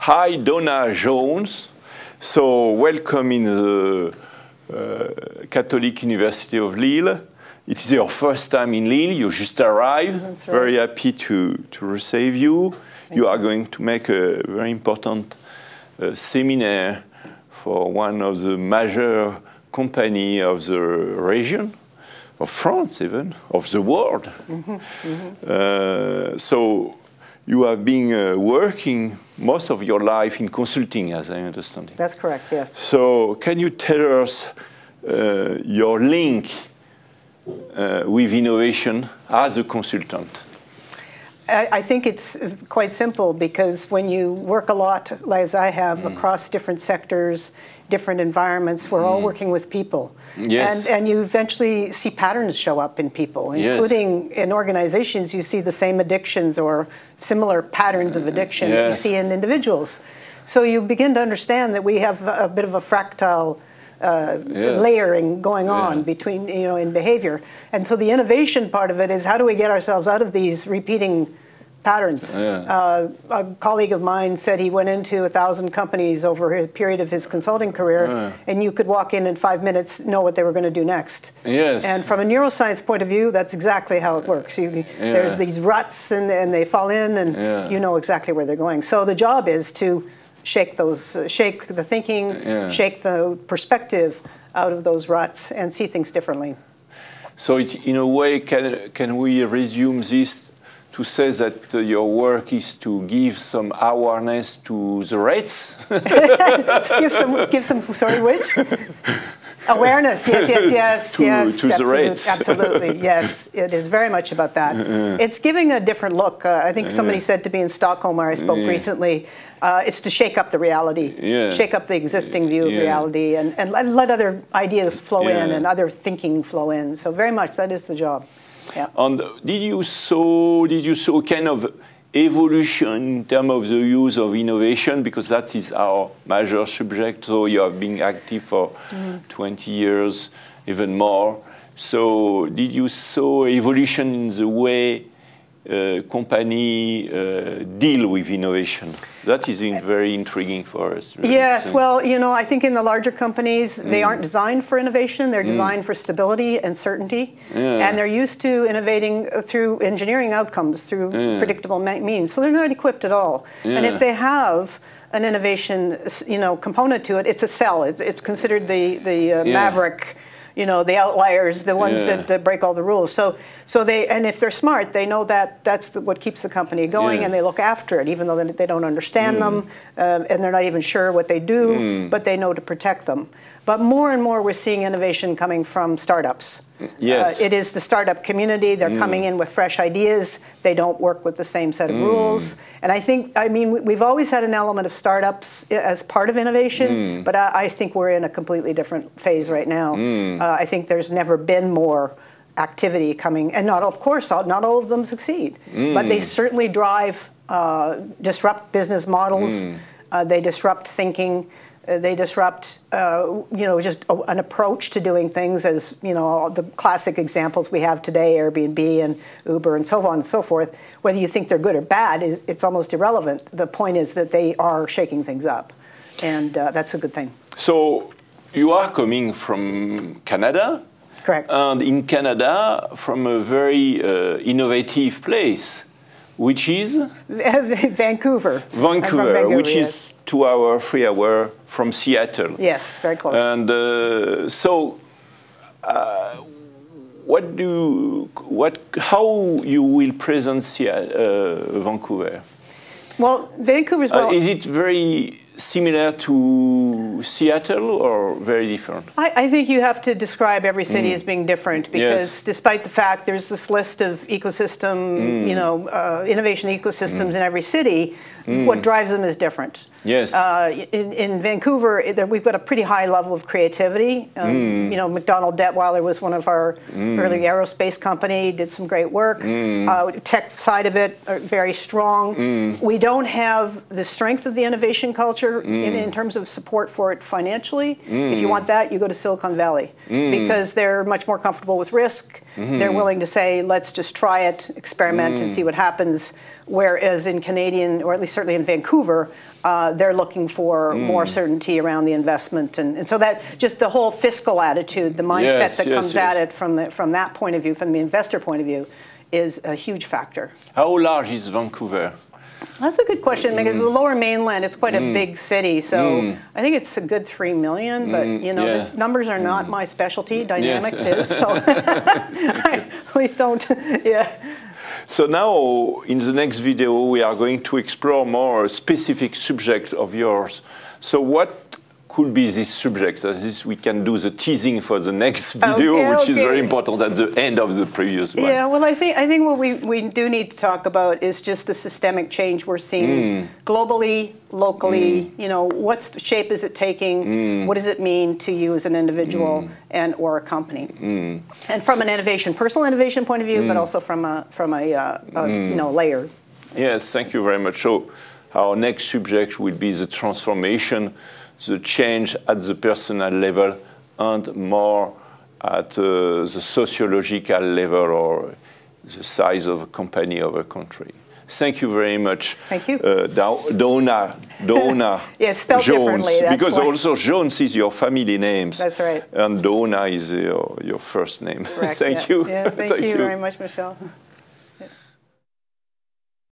Hi, Donna Jones. So welcome in the Catholic University of Lille. It's your first time in Lille. You just arrived. That's right. Very happy to receive you. You are going to make a very important seminar for one of the major companies of the region, of France even, of the world. So you have been working most of your life in consulting, as I understand it. That's correct, yes. So can you tell us your link with innovation as a consultant? I think it's quite simple, because when you work a lot, as I have, across different sectors, different environments, we're all working with people. Yes. And you eventually see patterns show up in people, including in organizations. You see the same addictions or similar patterns of addiction that you see in individuals. So you begin to understand that we have a bit of a fractal layering going on between, in behavior. And so the innovation part of it is, how do we get ourselves out of these repeating patterns? A colleague of mine said he went into 1,000 companies over a period of his consulting career, and you could walk in 5 minutes, know what they were going to do next. Yes. And from a neuroscience point of view, that's exactly how it works. There's these ruts, and they fall in, and you know exactly where they're going. So the job is to shake the thinking, shake the perspective out of those ruts, and see things differently. So in a way, can we resume this to say that your work is to give some awareness to the rates? give some, sorry, which? Awareness, yes. To the rates. Absolutely, yes. It is very much about that. It's giving a different look. I think somebody said to me in Stockholm, where I spoke recently, it's to shake up the reality, shake up the existing view of reality, and let other ideas flow in and other thinking flow in. So very much that is the job. Yeah. And did you saw kind of evolution in terms of the use of innovation, because that is our major subject? So you have been active for 20 years, even more. So did you saw evolution in the way company deal with innovation? That is very intriguing for us. Really. Yes, well, I think in the larger companies, they aren't designed for innovation. They're designed for stability and certainty. And they're used to innovating through engineering outcomes, through predictable means. So they're not equipped at all. And if they have an innovation, component to it, it's a sell. It's considered the maverick, the outliers, the ones that break all the rules. So and if they're smart, they know that that's what keeps the company going, and they look after it, even though they don't understand them, and they're not even sure what they do, but they know to protect them. But more and more, we're seeing innovation coming from startups. Yes. It is the startup community. They're coming in with fresh ideas. They don't work with the same set of rules. And I mean, we've always had an element of startups as part of innovation, but I think we're in a completely different phase right now. I think there's never been more activity coming, and not all of them succeed, but they certainly disrupt business models. They disrupt thinking. They disrupt, just an approach to doing things, as, the classic examples we have today, Airbnb and Uber and so on and so forth. Whether you think they're good or bad, it's almost irrelevant. The point is that they are shaking things up, and that's a good thing. So you are coming from Canada. Correct. And in Canada, from a very innovative place, which is? Vancouver. Vancouver, which is 2 hours, 3 hours from Seattle. Yes, very close. And how you will present Vancouver? Well, Vancouver's is it very similar to Seattle or very different? I think you have to describe every city as being different, because despite the fact there's this list of ecosystem, innovation ecosystems in every city, what drives them is different. Yes. In Vancouver, we've got a pretty high level of creativity. McDonald Detweiler was one of our early aerospace company, did some great work. Tech side of it, very strong. We don't have the strength of the innovation culture in terms of support for it financially. If you want that, you go to Silicon Valley, because they're much more comfortable with risk. They're willing to say, let's just try it, experiment, and see what happens. whereas in Canadian, or at least certainly in Vancouver, they're looking for more certainty around the investment. And so that just the whole fiscal attitude, the mindset that comes at it from that point of view, from the investor point of view, is a huge factor. How large is Vancouver? That's a good question, because the Lower Mainland is quite a big city, so I think it's a good 3 million, but you know, these numbers are not my specialty, dynamics is, so please don't, So now, in the next video, we are going to explore more a specific subject of yours. So what could be this subject? As this, we can do the teasing for the next video, which is very important at the end of the previous one. Yeah, well, I think what we do need to talk about is just the systemic change we're seeing globally, locally. You know, what shape is it taking? What does it mean to you as an individual and or a company? And from an innovation, personal innovation point of view, but also from a you know, layer. Yes, thank you very much. So our next subject will be the transformation, the change at the personal level, and more at the sociological level or the size of a company or a country. Thank you very much. Thank you. Donna yeah, it's spelled Jones, differently. because also Jones is your family name. That's right. And Donna is your first name. Correct, Thank you. Yeah, thank you very much, Michel.